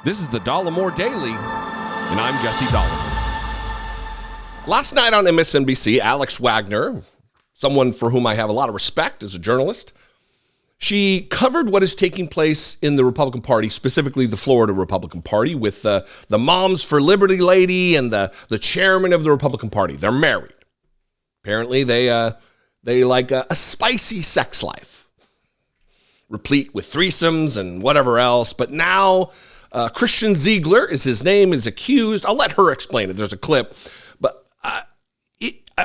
This is the Dollemore Daily, and I'm Jesse Dollemore. Last night on MSNBC, Alex Wagner, someone for whom I have a lot of respect as a journalist, she covered what is taking place in the Republican Party, specifically the Florida Republican Party, with the Moms for Liberty lady and the chairman of the Republican Party. They're married. Apparently, they like a spicy sex life, replete with threesomes and whatever else. But now Christian Ziegler is his name, is accused. I'll let her explain it. There's a clip. But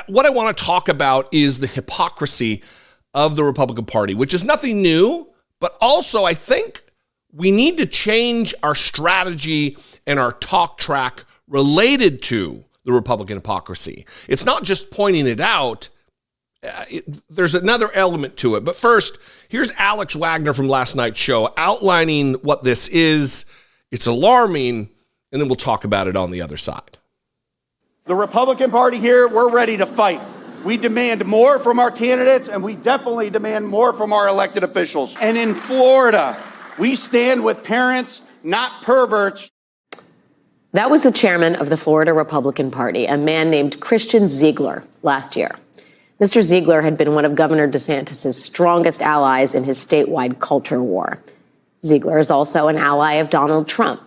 what I want to talk about is the hypocrisy of the Republican Party, which is nothing new, but also I think we need to change our strategy and our talk track related to the Republican hypocrisy. It's not just pointing it out. There's another element to it. But first, here's Alex Wagner from last night's show outlining what this is. It's alarming, and then we'll talk about it on the other side. The Republican Party here, we're ready to fight. We demand more from our candidates, and we definitely demand more from our elected officials. And in Florida, we stand with parents, not perverts. That was the chairman of the Florida Republican Party, a man named Christian Ziegler, last year. Mr. Ziegler had been one of Governor DeSantis' strongest allies in his statewide culture war. Ziegler is also an ally of Donald Trump.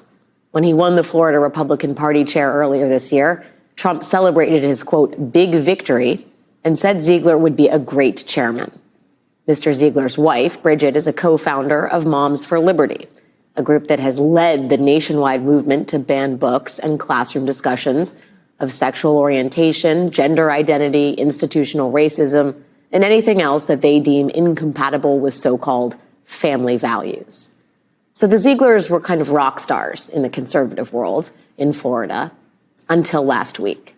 When he won the Florida Republican Party chair earlier this year, Trump celebrated his, quote, big victory and said Ziegler would be a great chairman. Mr. Ziegler's wife, Bridget, is a co-founder of Moms for Liberty, a group that has led the nationwide movement to ban books and classroom discussions of sexual orientation, gender identity, institutional racism, and anything else that they deem incompatible with so-called family values. So the Zieglers were kind of rock stars in the conservative world in Florida until last week.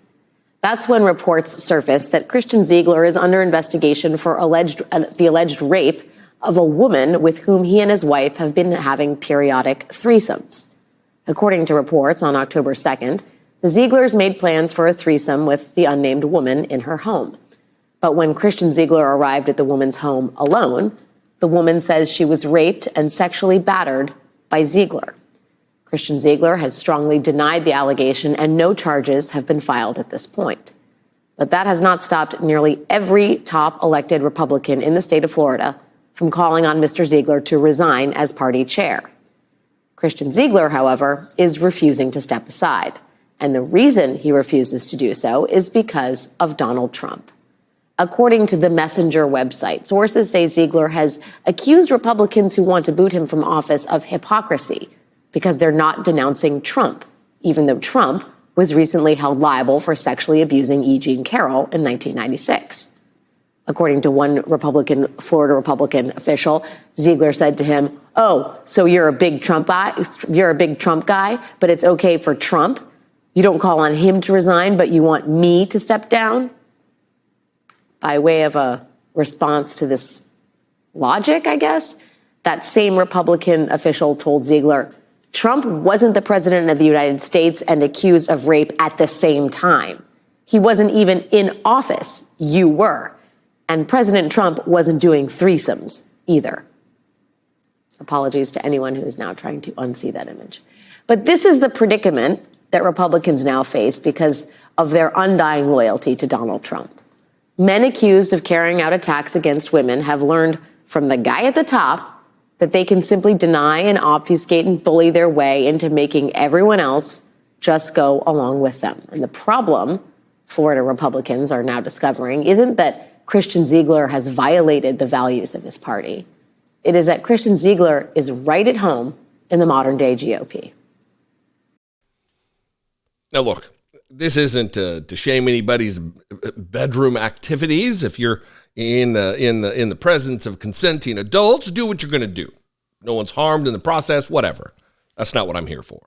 That's when reports surfaced that Christian Ziegler is under investigation for the alleged rape of a woman with whom he and his wife have been having periodic threesomes. According to reports on October 2nd, the Zieglers made plans for a threesome with the unnamed woman in her home. But when Christian Ziegler arrived at the woman's home alone, the woman says she was raped and sexually battered by Ziegler. Christian Ziegler has strongly denied the allegation, and no charges have been filed at this point. But that has not stopped nearly every top elected Republican in the state of Florida from calling on Mr. Ziegler to resign as party chair. Christian Ziegler, however, is refusing to step aside. And the reason he refuses to do so is because of Donald Trump. According to the Messenger website, sources say Ziegler has accused Republicans who want to boot him from office of hypocrisy because they're not denouncing Trump, even though Trump was recently held liable for sexually abusing E. Jean Carroll in 1996. According to one Florida Republican official, Ziegler said to him, "Oh, so you're a big Trump guy, but it's okay for Trump? You don't call on him to resign, but you want me to step down?" By way of a response to this logic, I guess, that same Republican official told Ziegler, Trump wasn't the president of the United States and accused of rape at the same time. He wasn't even in office. You were. And President Trump wasn't doing threesomes either. Apologies to anyone who is now trying to unsee that image. But this is the predicament that Republicans now face because of their undying loyalty to Donald Trump. Men accused of carrying out attacks against women have learned from the guy at the top that they can simply deny and obfuscate and bully their way into making everyone else just go along with them. And the problem Florida Republicans are now discovering isn't that Christian Ziegler has violated the values of his party. It is that Christian Ziegler is right at home in the modern day GOP. Now, look, this isn't to shame anybody's bedroom activities. If you're in the presence of consenting adults, do what you're going to do. No one's harmed in the process, whatever. That's not what I'm here for.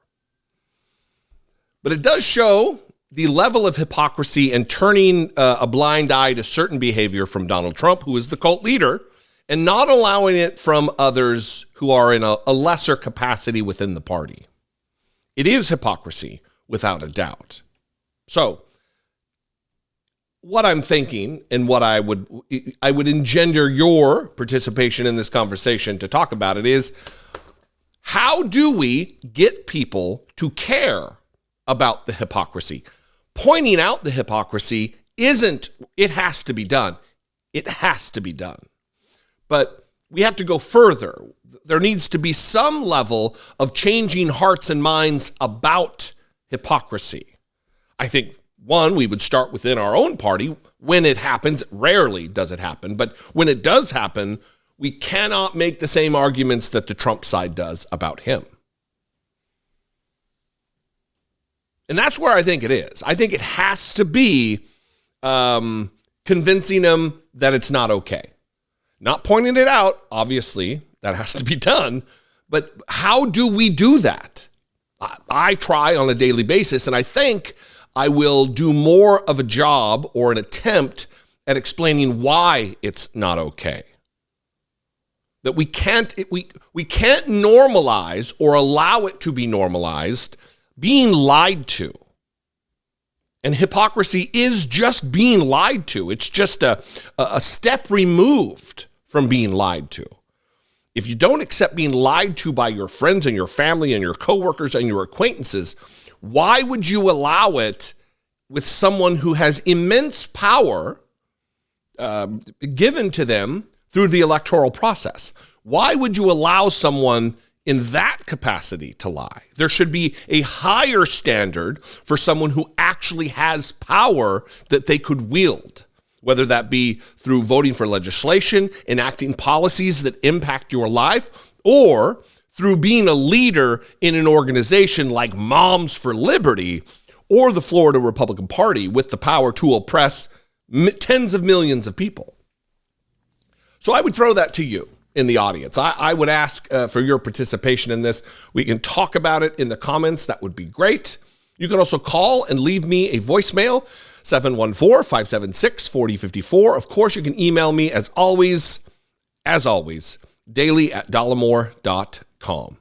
But it does show the level of hypocrisy and turning a blind eye to certain behavior from Donald Trump, who is the cult leader, and not allowing it from others who are in a lesser capacity within the party. It is hypocrisy, without a doubt. So what I'm thinking and what I would engender your participation in this conversation to talk about it is, How do we get people to care about the hypocrisy? Pointing out the hypocrisy it has to be done. It has to be done. But we have to go further. There needs to be some level of changing hearts and minds about hypocrisy. I think, one, we would start within our own party. When it happens, rarely does it happen, but when it does happen, we cannot make the same arguments that the Trump side does about him. And that's where I think it is. I think it has to be convincing them that it's not okay. Not pointing it out, obviously, that has to be done. But how do we do that? I try on a daily basis, and I think I will do more of a job or an attempt at explaining why it's not okay. That we can't normalize or allow it to be normalized being lied to. And hypocrisy is just being lied to. It's just a step removed from being lied to. If you don't accept being lied to by your friends and your family and your coworkers and your acquaintances, why would you allow it with someone who has immense power given to them through the electoral process? Why would you allow someone in that capacity to lie? There should be a higher standard for someone who actually has power that they could wield, whether that be through voting for legislation, enacting policies that impact your life, or through being a leader in an organization like Moms for Liberty or the Florida Republican Party with the power to oppress tens of millions of people. So I would throw that to you in the audience. I would ask for your participation in this. We can talk about it in the comments. That would be great. You can also call and leave me a voicemail, 714-576-4054. Of course, you can email me as always, daily@dollemore.com.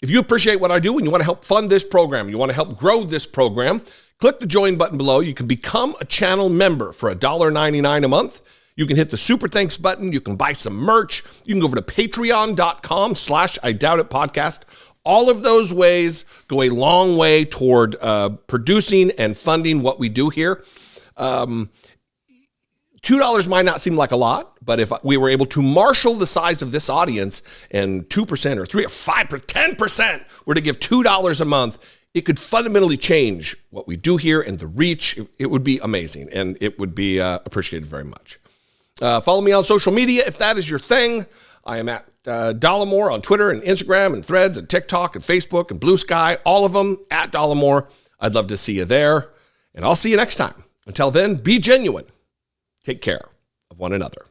If you appreciate what I do and you want to help fund this program, you want to help grow this program, click the join button below. You can become a channel member for $1.99 a month. You can hit the super thanks button. You can buy some merch. You can go over to patreon.com/IDoubtIt podcast. All of those ways go a long way toward producing and funding what we do here. $2 might not seem like a lot, but if we were able to marshal the size of this audience and 2% or 3 or 5 or 10% were to give $2 a month, it could fundamentally change what we do here and the reach. It would be amazing, and it would be appreciated very much. Follow me on social media if that is your thing. I am at Dollemore on Twitter and Instagram and Threads and TikTok and Facebook and Blue Sky, all of them at Dollemore. I'd love to see you there, and I'll see you next time. Until then, be genuine. Take care of one another.